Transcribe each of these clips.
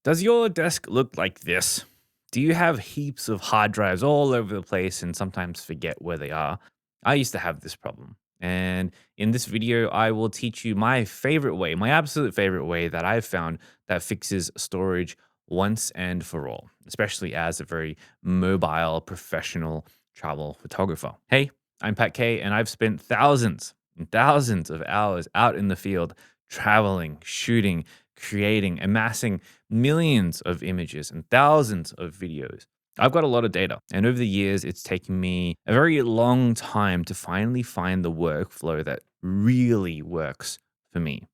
Does your desk look like this? Do you have heaps of hard drives all over the place and sometimes forget where they are? I used to have this problem. And in this video, I will teach you my favorite way, my absolute favorite way that I've found that fixes storage once and for all, especially as a very mobile professional travel photographer. Hey, I'm Pat Kay, and I've spent thousands and thousands of hours out in the field traveling, shooting, creating, amassing millions of images and thousands of videos. I've got a lot of data, and over the years, it's taken me a very long time to finally find the workflow that really works for me.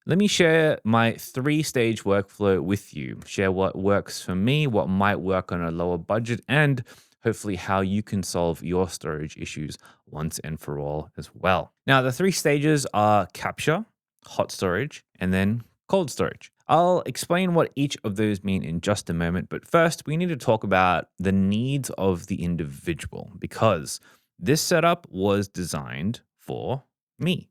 Let me share my three-stage workflow with you, share what works for me, what might work on a lower budget, and hopefully how you can solve your storage issues once and for all as well. Now, the three stages are capture, hot storage, and then cold storage. I'll explain what each of those mean in just a moment, but first we need to talk about the needs of the individual because this setup was designed for me.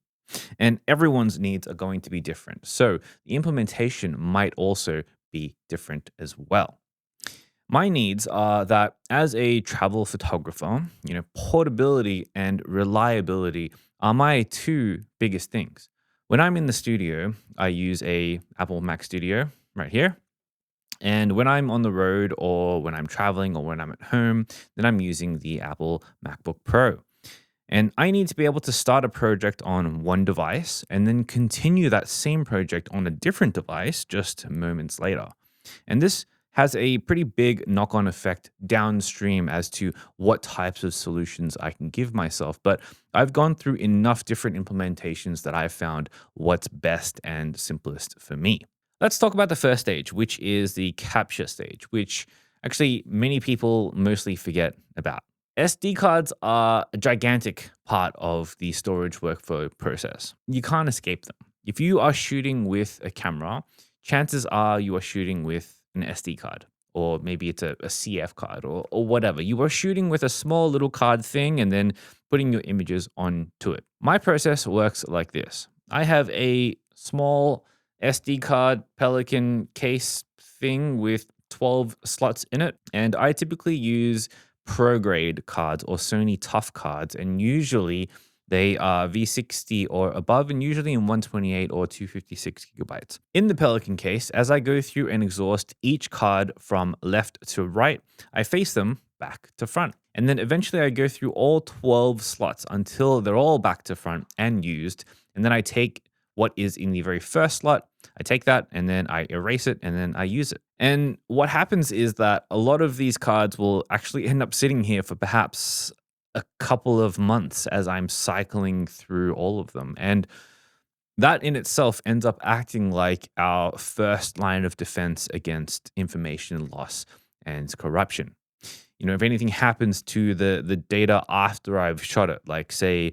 And everyone's needs are going to be different. So the implementation might also be different as well. My needs are that as a travel photographer, portability and reliability are my two biggest things. When I'm in the studio, I use a Apple Mac Studio right here. And when I'm on the road or when I'm traveling or when I'm at home, then I'm using the Apple MacBook Pro. And I need to be able to start a project on one device and then continue that same project on a different device just moments later. And this has a pretty big knock on effect downstream as to what types of solutions I can give myself. But I've gone through enough different implementations that I've found what's best and simplest for me. Let's talk about the first stage, which is the capture stage, which actually many people mostly forget about. SD cards are a gigantic part of the storage workflow process. You can't escape them. If you are shooting with a camera, chances are you are shooting with an SD card, or maybe it's a CF card or whatever. You are shooting with a small little card thing and then putting your images onto it. My process works like this. I have a small SD card Pelican case thing with 12 slots in it, and I typically use pro grade cards or Sony Tough cards, and usually they are V60 or above, and usually in 128 or 256 gigabytes. In the Pelican case, as I go through and exhaust each card from left to right, I face them back to front. And then eventually I go through all 12 slots until they're all back to front and used. And then I take what is in the very first slot, I take that and then I erase it and then I use it. And what happens is that a lot of these cards will actually end up sitting here for perhaps a couple of months as I'm cycling through all of them. And that in itself ends up acting like our first line of defense against information loss and corruption. If anything happens to the data after I've shot it, like say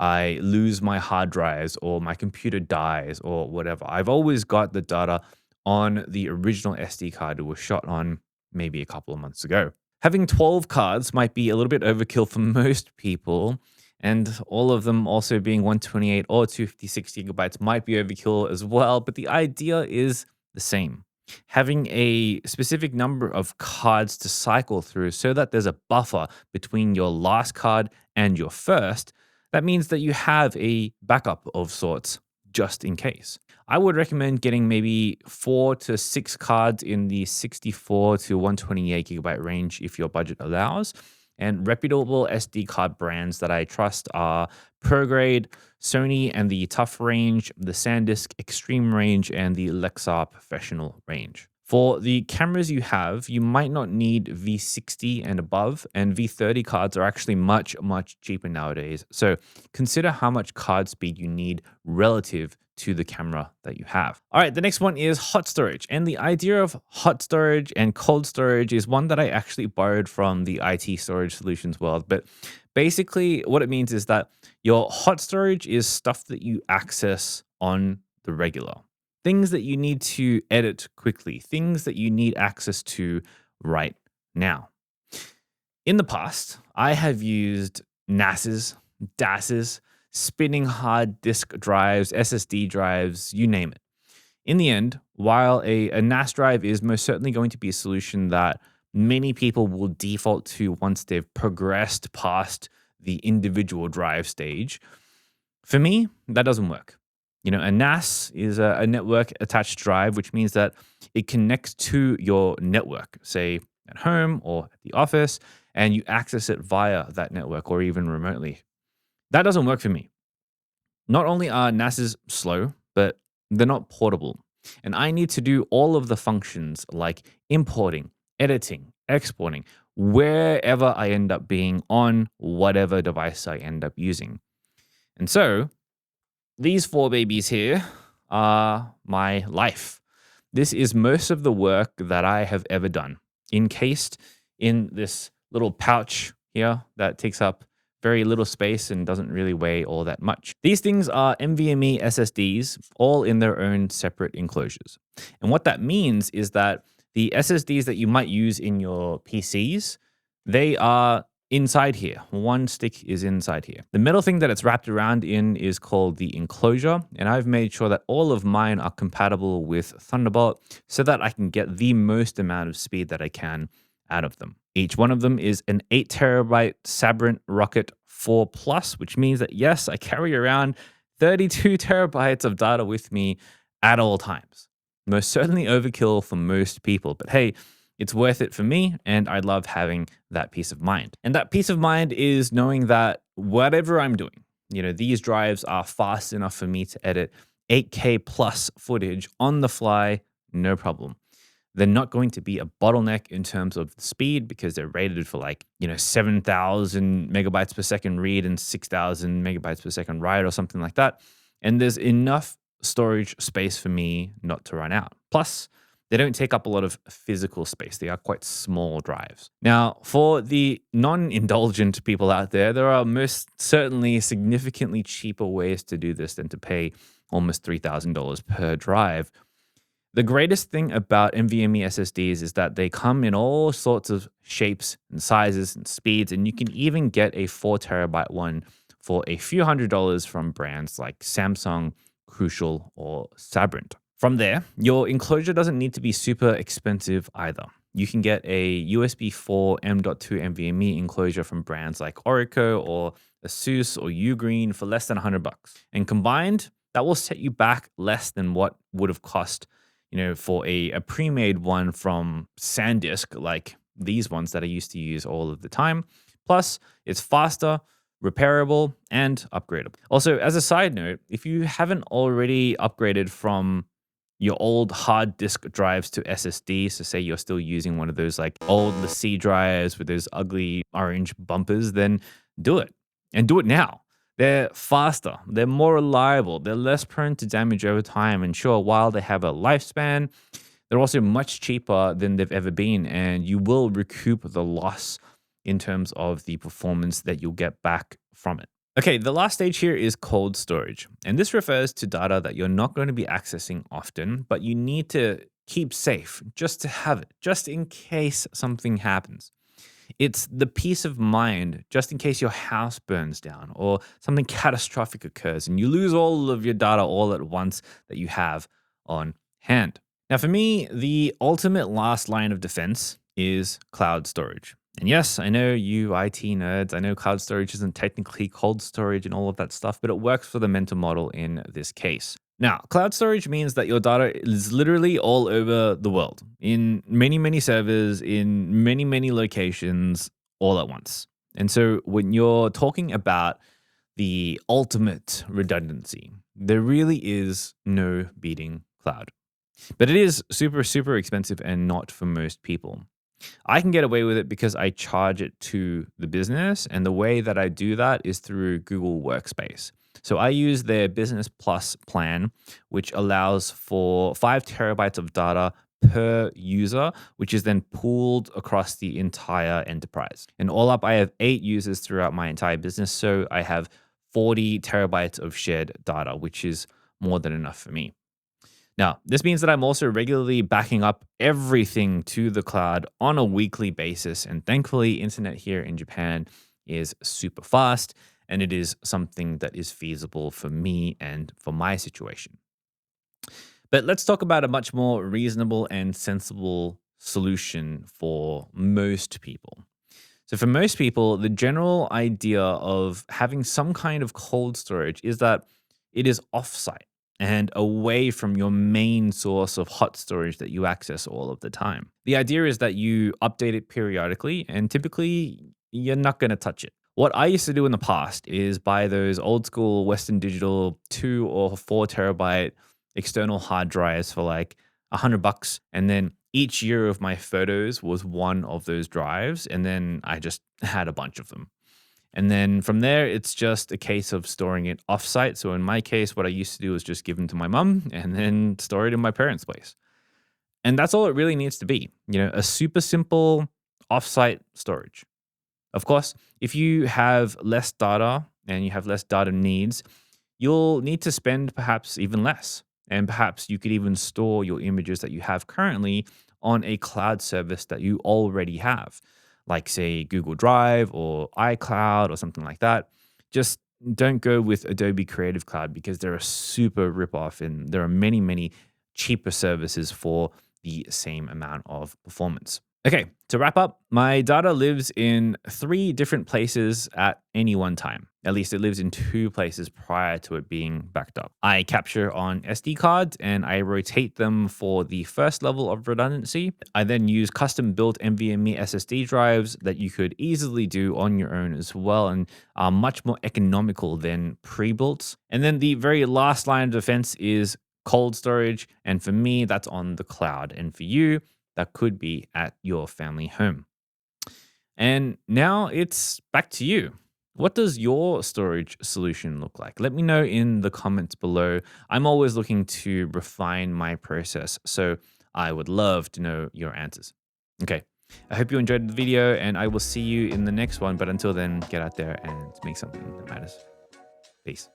I lose my hard drives or my computer dies or whatever, I've always got the data on the original SD card it was shot on maybe a couple of months ago. Having 12 cards might be a little bit overkill for most people, and all of them also being 128 or 256 gigabytes might be overkill as well, but the idea is the same. Having a specific number of cards to cycle through so that there's a buffer between your last card and your first, that means that you have a backup of sorts just in case. I would recommend getting maybe 4 to 6 cards in the 64 to 128 gigabyte range if your budget allows. And reputable SD card brands that I trust are ProGrade, Sony and the Tough range, the SanDisk Extreme range, and the Lexar Professional range. For the cameras you have, you might not need V60 and above, and V30 cards are actually much, much cheaper nowadays. So consider how much card speed you need relative to the camera that you have. All right, the next one is hot storage. And the idea of hot storage and cold storage is one that I actually borrowed from the IT storage solutions world. But basically, what it means is that your hot storage is stuff that you access on the regular. Things that you need to edit quickly, things that you need access to right now. In the past, I have used NASs, DASs, spinning hard disk drives, SSD drives, you name it. In the end, while a NAS drive is most certainly going to be a solution that many people will default to once they've progressed past the individual drive stage, for me, that doesn't work. A NAS is a network attached drive, which means that it connects to your network, say at home or at the office, and you access it via that network or even remotely. That doesn't work for me. Not only are NASs slow, but they're not portable. And I need to do all of the functions like importing, editing, exporting, wherever I end up being on whatever device I end up using. And so these four babies here are my life. This is most of the work that I have ever done, encased in this little pouch here that takes up very little space and doesn't really weigh all that much. These things are NVMe SSDs, all in their own separate enclosures. And what that means is that the SSDs that you might use in your PCs, they are inside here. One stick is inside here. The metal thing that it's wrapped around in is called the enclosure, and I've made sure that all of mine are compatible with Thunderbolt so that I can get the most amount of speed that I can out of them. Each one of them is an 8 terabyte Sabrent Rocket 4 Plus, which means that yes, I carry around 32 terabytes of data with me at all times. Most certainly overkill for most people, but hey, it's worth it for me, and I love having that peace of mind. And that peace of mind is knowing that whatever I'm doing, these drives are fast enough for me to edit 8K plus footage on the fly, no problem. They're not going to be a bottleneck in terms of speed because they're rated for 7,000 megabytes per second read and 6,000 megabytes per second write or something like that. And there's enough storage space for me not to run out. Plus, they don't take up a lot of physical space. They are quite small drives. Now, for the non-indulgent people out there, there are most certainly significantly cheaper ways to do this than to pay almost $3,000 per drive. The greatest thing about NVMe SSDs is that they come in all sorts of shapes and sizes and speeds, and you can even get a 4 terabyte one for a few $100s from brands like Samsung, Crucial, or Sabrent. From there, your enclosure doesn't need to be super expensive either. You can get a USB 4 M.2 NVMe enclosure from brands like Orico or Asus or Ugreen for less than $100. And combined, that will set you back less than what would have cost for a pre-made one from SanDisk, like these ones that I used to use all of the time. Plus, it's faster, repairable, and upgradable. Also, as a side note, if you haven't already upgraded from your old hard disk drives to SSD, so say you're still using one of those old LaCie drives with those ugly orange bumpers, then do it. And do it now. They're faster, they're more reliable, they're less prone to damage over time, and sure, while they have a lifespan, they're also much cheaper than they've ever been, and you will recoup the loss in terms of the performance that you'll get back from it. Okay, the last stage here is cold storage, and this refers to data that you're not going to be accessing often, but you need to keep safe just to have it, just in case something happens. It's the peace of mind just in case your house burns down or something catastrophic occurs and you lose all of your data all at once that you have on hand. Now, for me, the ultimate last line of defense is cloud storage. And yes, I know you IT nerds, I know cloud storage isn't technically cold storage and all of that stuff, but it works for the mental model in this case. Now, cloud storage means that your data is literally all over the world, in many, many servers, in many, many locations, all at once. And so when you're talking about the ultimate redundancy, there really is no beating cloud. But it is super, super expensive and not for most people. I can get away with it because I charge it to the business, and the way that I do that is through Google Workspace. So I use their Business Plus plan, which allows for 5 terabytes of data per user, which is then pooled across the entire enterprise. And all up, I have 8 users throughout my entire business, so I have 40 terabytes of shared data, which is more than enough for me. Now, this means that I'm also regularly backing up everything to the cloud on a weekly basis. And thankfully, internet here in Japan is super fast, and it is something that is feasible for me and for my situation. But let's talk about a much more reasonable and sensible solution for most people. So, for most people, the general idea of having some kind of cold storage is that it is offsite and away from your main source of hot storage that you access all of the time. The idea is that you update it periodically, and typically you're not going to touch it. What I used to do in the past is buy those old school Western Digital 2 or 4 terabyte external hard drives for like $100, and then each year of my photos was one of those drives, and then I just had a bunch of them. And then from there, it's just a case of storing it offsite. So in my case, what I used to do was just give them to my mom and then store it in my parents' place. And that's all it really needs to be, a super simple offsite storage. Of course, if you have less data and you have less data needs, you'll need to spend perhaps even less. And perhaps you could even store your images that you have currently on a cloud service that you already have, like, say, Google Drive or iCloud or something like that. Just don't go with Adobe Creative Cloud because they're a super ripoff, and there are many, many cheaper services for the same amount of performance. Okay, to wrap up, my data lives in 3 different places at any one time. At least it lives in 2 places prior to it being backed up. I capture on SD cards and I rotate them for the first level of redundancy. I then use custom built NVMe SSD drives that you could easily do on your own as well, and are much more economical than pre-built. And then the very last line of defense is cold storage. And for me, that's on the cloud. And for you, that could be at your family home. And now it's back to you. What does your storage solution look like? Let me know in the comments below. I'm always looking to refine my process, so I would love to know your answers. Okay, I hope you enjoyed the video, and I will see you in the next one. But until then, get out there and make something that matters. Peace.